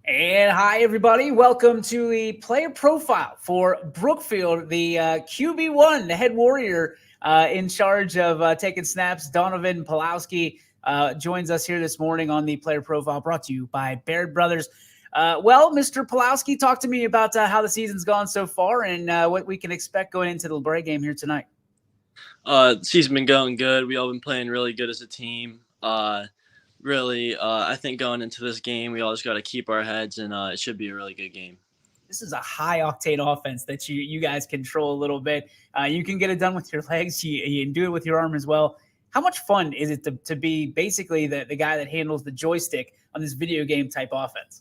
And hi, everybody. Welcome to the player profile for Brookfield, the QB1, the head warrior in charge of taking snaps. Donovan Pawlowski joins us here this morning on the player profile brought to you by Baird Brothers. Mr. Pawlowski, talk to me about how the season's gone so far and what we can expect going into the LeBray game here tonight. Season been going good. We all been playing really good as a team. I think going into this game, we all just got to keep our heads, and it should be a really good game. This is a high octane offense that you guys control a little bit. You can get it done with your legs. You can do it with your arm as well. How much fun is it to be basically the guy that handles the joystick on this video game type offense?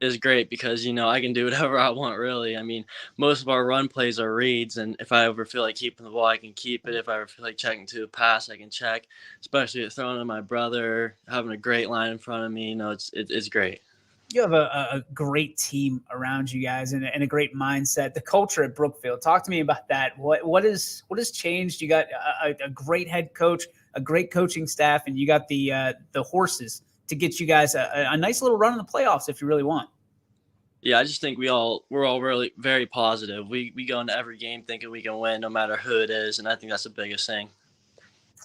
It's great because, I can do whatever I want, really. I mean, most of our run plays are reads, and if I ever feel like keeping the ball, I can keep it. If I ever feel like checking to a pass, I can check, especially with throwing to my brother, having a great line in front of me. It's great. You have a great team around you guys and a great mindset. The culture at Brookfield. Talk to me about that. What has changed? You got a great head coach, a great coaching staff, and you got the horses to get you guys a nice little run in the playoffs if you really want. Yeah, I just think we're all really very positive. We go into every game thinking we can win no matter who it is, and I think that's the biggest thing.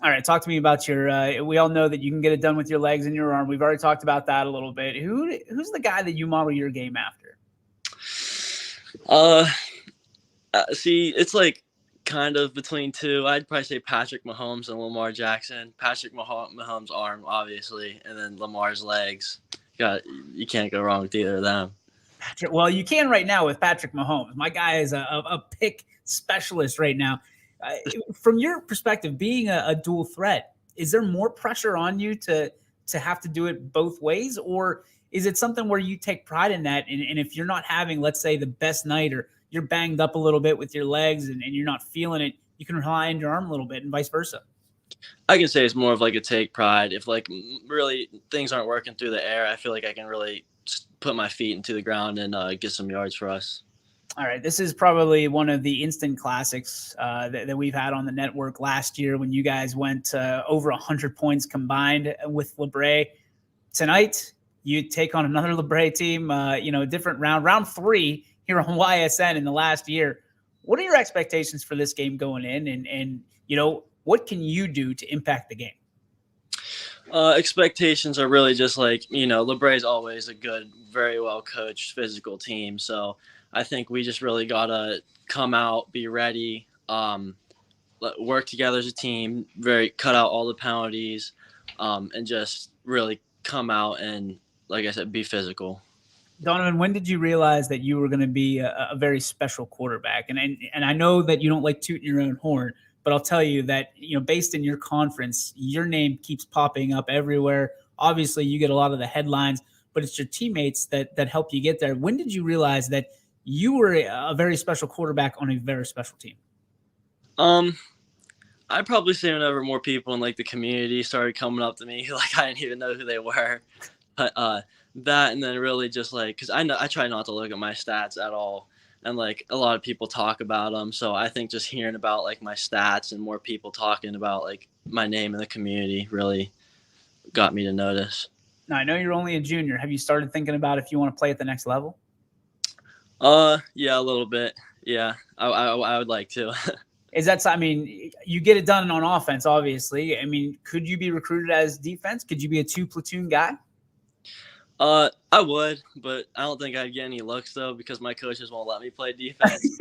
All right, talk to me about your we all know that you can get it done with your legs and your arm. We've already talked about that a little bit. Who's the guy that you model your game after? See, it's like kind of between two. I'd probably say Patrick Mahomes and Lamar Jackson. Patrick Mahomes' arm, obviously, and then Lamar's legs. You can't go wrong with either of them. Well, you can right now with Patrick Mahomes. My guy is a pick specialist right now. From your perspective, being a dual threat, is there more pressure on you to have to do it both ways? Or is it something where you take pride in that? And if you're not having, let's say, the best night or you're banged up a little bit with your legs and you're not feeling it, you can rely on your arm a little bit and vice versa. I can say it's more of like a take pride. If like really things aren't working through the air, I feel like I can really put my feet into the ground and get some yards for us. All right, this is probably one of the instant classics that we've had on the network last year when you guys went over 100 points combined with LeBray. Tonight, you take on another LeBray team, a different round 3 here on YSN in the last year. What are your expectations for this game going in? And what can you do to impact the game? Expectations are really just like, LeBray is always a good, very well coached physical team. So I think we just really got to come out, be ready, work together as a team, cut out all the penalties, and just really come out and, like I said, be physical. Donovan, when did you realize that you were going to be a very special quarterback? And I know that you don't like tooting your own horn, but I'll tell you that, based in your conference, your name keeps popping up everywhere. Obviously, you get a lot of the headlines, but it's your teammates that help you get there. When did you realize that you were a very special quarterback on a very special team? I'd probably say whenever more people in like the community started coming up to me, like I didn't even know who they were. But that, and then really just like, because I try not to look at my stats at all, and like a lot of people talk about them. So I think just hearing about like my stats and more people talking about like my name in the community really got me to notice. Now, I know you're only a junior. Have you started thinking about if you want to play at the next level? Yeah, a little bit. Yeah, I would like to. Is that, I mean, you get it done on offense, obviously. I mean, could you be recruited as defense? Could you be a 2-platoon guy? I would, but I don't think I'd get any looks though because my coaches won't let me play defense.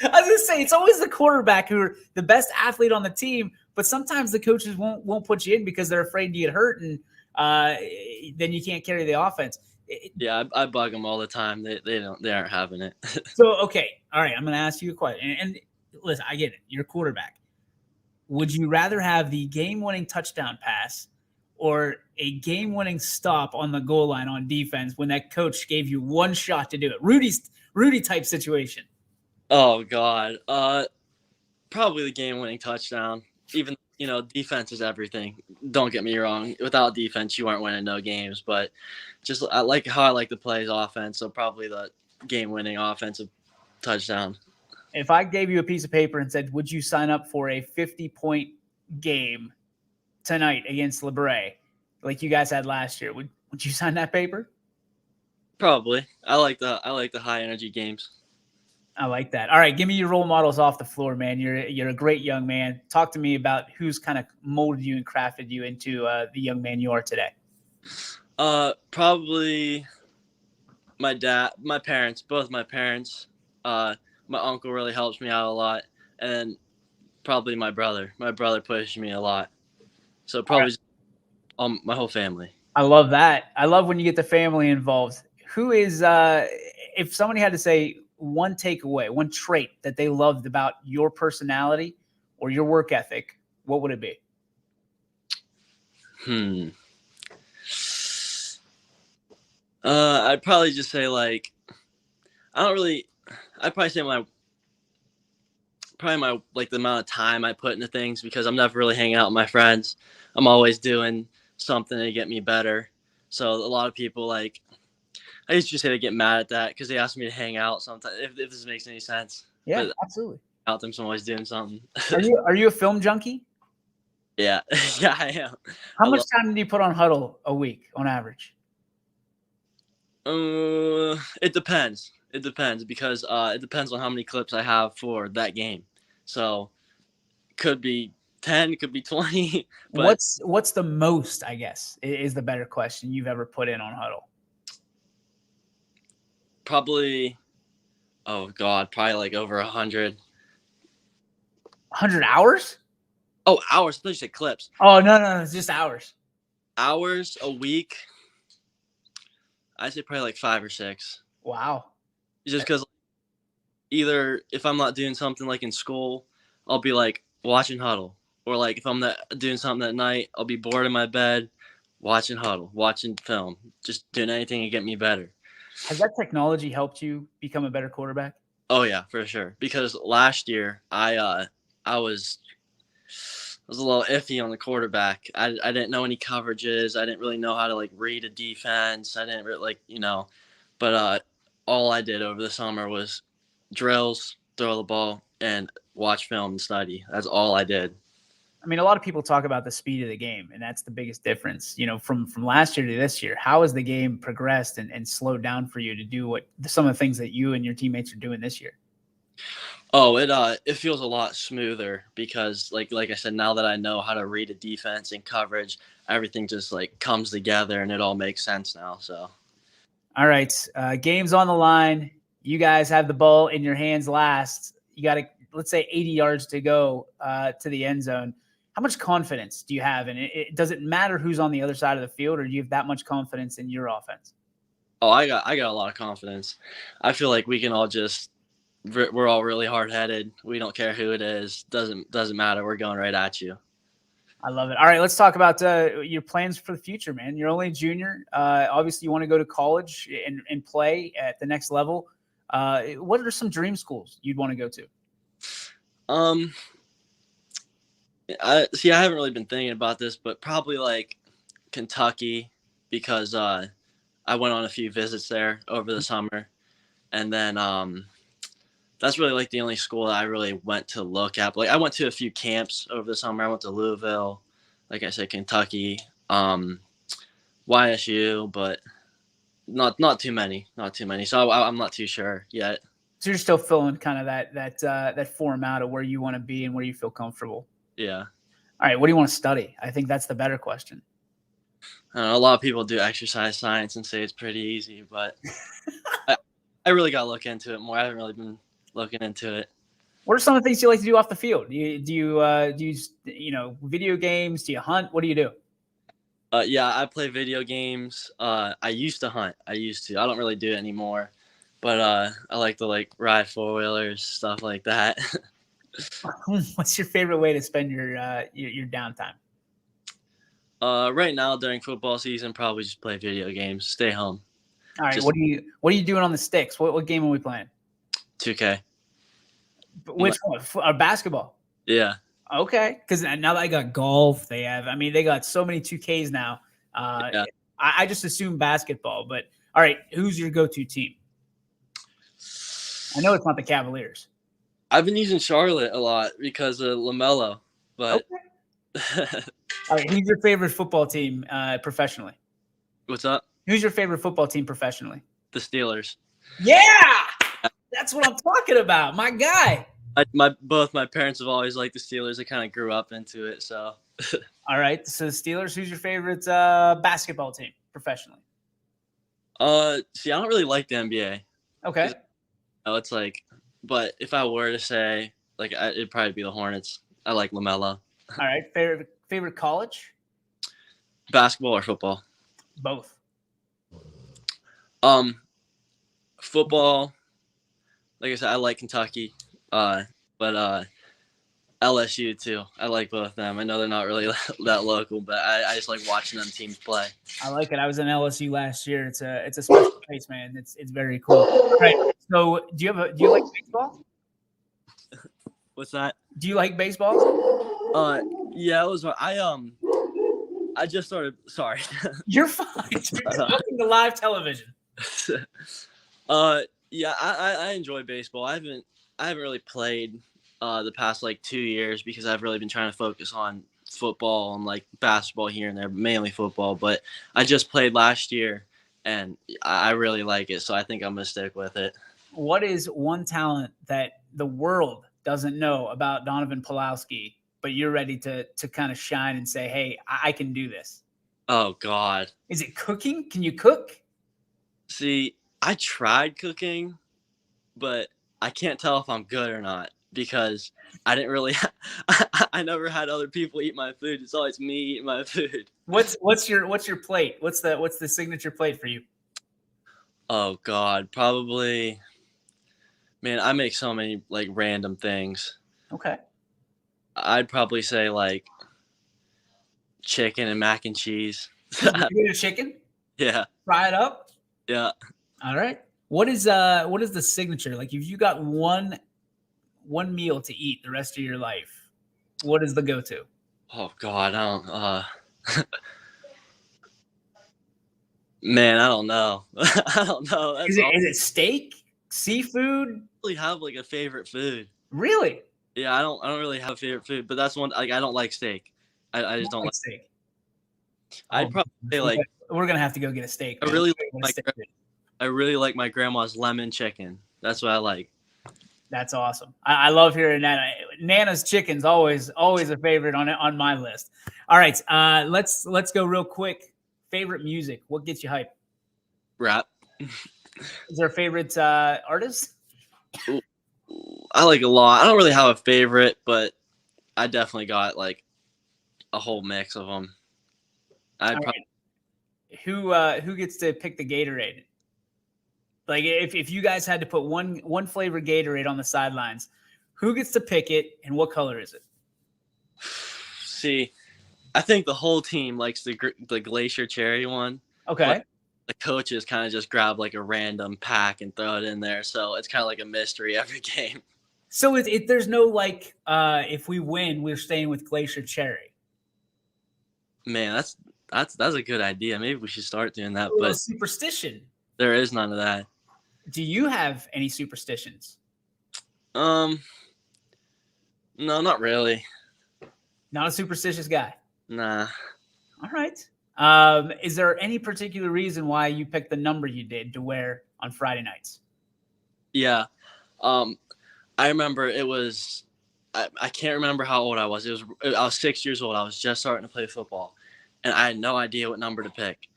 I was gonna say it's always the quarterback who are the best athlete on the team, but sometimes the coaches won't put you in because they're afraid you get hurt and then you can't carry the offense. Yeah, I bug them all the time. They aren't having it. So okay, all right, I'm gonna ask you a question. And listen, I get it. You're a quarterback. Would you rather have the game-winning touchdown pass or a game-winning stop on the goal line on defense when that coach gave you one shot to do it? Rudy type situation. Oh God. Probably the game-winning touchdown. Even defense is everything. Don't get me wrong. Without defense, you aren't winning no games. But just I like to play his offense. So probably the game-winning offensive touchdown. If I gave you a piece of paper and said, "Would you sign up for a 50-point game tonight against LeBray, like you guys had last year?" Would you sign that paper? Probably. I like the high energy games. I like that. All right, give me your role models off the floor, man. You're a great young man. Talk to me about who's kind of molded you and crafted you into the young man you are today. Probably my dad, my parents, both my parents. My uncle really helps me out a lot, and then probably my brother. My brother pushed me a lot. So All right. probably just, my whole family. I love that. I love when you get the family involved. Who is, if somebody had to say one takeaway, one trait that they loved about your personality or your work ethic, what would it be? I'd probably just say like I don't really. I'd probably say my like the amount of time I put into things because I'm never really hanging out with my friends. I'm always doing something to get me better. So a lot of people like I used to say they get mad at that because they ask me to hang out sometimes if this makes any sense. Yeah, But absolutely. out them, so I'm always doing something. Are you a film junkie? Yeah, yeah, I am. How much time do you put on Huddle a week on average? It depends. It depends because it depends on how many clips I have for that game. So could be 10, could be 20. But What's the most, I guess, is the better question you've ever put in on Huddle? probably, oh God, probably like over 100. 100 hours? Oh, hours. I thought you said clips. Oh, no, it's just hours. Hours a week. I'd say probably like 5 or 6. Wow. Just because either if I'm not doing something like in school, I'll be like watching Huddle. Or like if I'm not doing something at night, I'll be bored in my bed, watching Huddle, watching film, just doing anything to get me better. Has that technology helped you become a better quarterback? Oh yeah, for sure. Because last year I was a little iffy on the quarterback. I didn't know any coverages. I didn't really know how to like read a defense. I didn't really but all I did over the summer was drills, throw the ball, and watch film and study. That's all I did. I mean, a lot of people talk about the speed of the game, and that's the biggest difference, from last year to this year. How has the game progressed and slowed down for you to do some of the things that you and your teammates are doing this year? Oh, it feels a lot smoother because like I said, now that I know how to read a defense and coverage, everything just like comes together and it all makes sense now. So, all right, game's on the line. You guys have the ball in your hands last. You got let's say 80 yards to go to the end zone. How much confidence do you have in it? Does it matter who's on the other side of the field, or do you have that much confidence in your offense? oh, I got a lot of confidence. I feel like we can all we're all really hard headed. We don't care who it is. Doesn't matter. We're going right at you. I love it. All right, let's talk about your plans for the future, man. You're only a junior. Obviously, you want to go to college and play at the next level. What are some dream schools you'd want to go to? I haven't really been thinking about this, but probably like Kentucky because I went on a few visits there over the summer, and then that's really like the only school that I really went to look at. Like I went to a few camps over the summer. I went to Louisville, like I said, Kentucky, YSU, but not too many, So I'm not too sure yet. So you're still filling kind of that form out of where you want to be and where you feel comfortable. Yeah. All right. What do you want to study? I think that's the better question. A lot of people do exercise science and say it's pretty easy, but I really got to look into it more. I haven't really been looking into it. What are some of the things you like to do off the field? Do you video games? Do you hunt? What do you do? Yeah, I play video games. I used to hunt. I don't really do it anymore, but I like to like ride 4-wheelers, stuff like that. What's your favorite way to spend your downtime? Right now during football season, probably just play video games, stay home. All right. What are you doing on the sticks? What game are we playing? 2K. Which one? Basketball. Yeah. Okay. Because now that I got golf, they got so many 2Ks now. Yeah. I just assume basketball, but all right. Who's your go-to team? I know it's not the Cavaliers. I've been using Charlotte a lot because of LaMelo, but. Okay. All right. Who's your favorite football team professionally? What's up? Who's your favorite football team professionally? The Steelers. Yeah, that's what I'm talking about. My guy. Both my parents have always liked the Steelers. I kind of grew up into it, so. All right. So Steelers. Who's your favorite basketball team professionally? See, I don't really like the NBA. Okay. It's like, but if I were to say, like, it'd probably be the Hornets. I like LaMelo. All right. Favorite college? Basketball or football? Both. Football. Like I said, I like Kentucky. But LSU too. I like both of them. I know they're not really that local, but I just like watching them teams play. I like it. I was in LSU last year. It's a special place, man. It's very cool. All right. So do you like baseball? What's that? Do you like baseball? Yeah, it was. I just started. Sorry. You're fine. You're talking to live television. Yeah, I enjoy baseball. I haven't really played the past like 2 years because I've really been trying to focus on football and like basketball here and there, mainly football. But I just played last year and I really like it, so I think I'm gonna stick with it. What is one talent that the world doesn't know about Donovan Pawlowski, but you're ready to kind of shine and say, hey, I can do this? Oh God. Is it cooking? Can you cook? See, I tried cooking, but I can't tell if I'm good or not because I didn't really I never had other people eat my food. It's always me eating my food. What's your plate? What's the signature plate for you? Oh God, probably. Man, I make so many like random things. Okay. I'd probably say like chicken and mac and cheese. You get a chicken? Yeah. Fry it up? Yeah. All right. What is the signature? Like if you got one meal to eat the rest of your life, what is the go-to? Oh God, I don't man, I don't know. I don't know. That's Is it steak? Seafood? I don't really have like a favorite food. Really? Yeah, I don't really have a favorite food, but that's one like I don't like steak. I just don't like steak. I'd probably say like we're gonna have to go get a steak. I really like my grandma's lemon chicken. That's what I like. That's awesome. I love hearing that. Nana's chicken's always a favorite on my list. All right, let's go real quick. Favorite music? What gets you hype? Rap. Is there a favorite artist? I like a lot. I don't really have a favorite, but I definitely got like a whole mix of them. Who gets to pick the Gatorade? Like if you guys had to put one flavor Gatorade on the sidelines, who gets to pick it and what color is it? See, I think the whole team likes the Glacier Cherry one. Okay. The coaches kind of just grab like a random pack and throw it in there, so it's kind of like a mystery every game. So there's no like if we win, we're staying with Glacier Cherry. Man, that's a good idea. Maybe we should start doing that. But superstition. There is none of that. Do you have any superstitions? No, not really. Not a superstitious guy. Nah. All right. Is there any particular reason why you picked the number you did to wear on Friday nights? Yeah. I remember it was I can't remember how old I was. I was 6 years old. I was just starting to play football, and I had no idea what number to pick.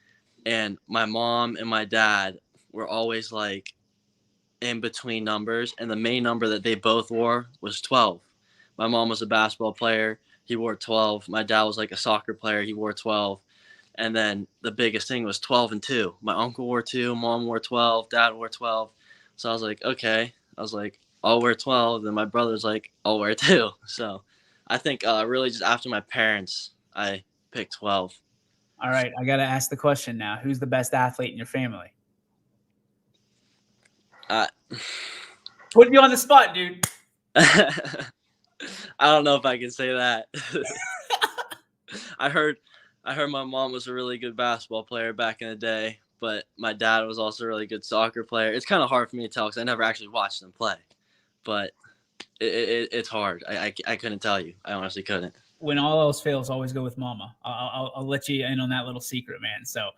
And my mom and my dad were always like in between numbers, and the main number that they both wore was 12. My mom was a basketball player. He wore 12. My dad was like a soccer player. He wore 12. And then the biggest thing was 12 and 2. My uncle wore 2. Mom wore 12. Dad wore 12. So I was like, okay. I was like, I'll wear 12. And my brother's like, I'll wear 2. So I think really just after my parents, I picked 12. All right. I got to ask the question now. Who's the best athlete in your family? Putting you on the spot, dude. I don't know if I can say that. I heard my mom was a really good basketball player back in the day, but my dad was also a really good soccer player. It's kind of hard for me to tell because I never actually watched them play, but it's hard. I couldn't tell you. I honestly couldn't. When all else fails, always go with mama. I'll let you in on that little secret, man. So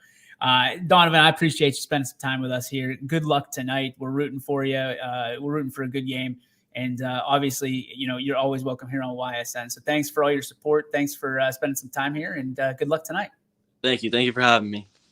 Donovan, I appreciate you spending some time with us here. Good luck tonight. We're rooting for you. We're rooting for a good game. And obviously, you're always welcome here on YSN. So thanks for all your support. Thanks for spending some time here, and good luck tonight. Thank you. Thank you for having me.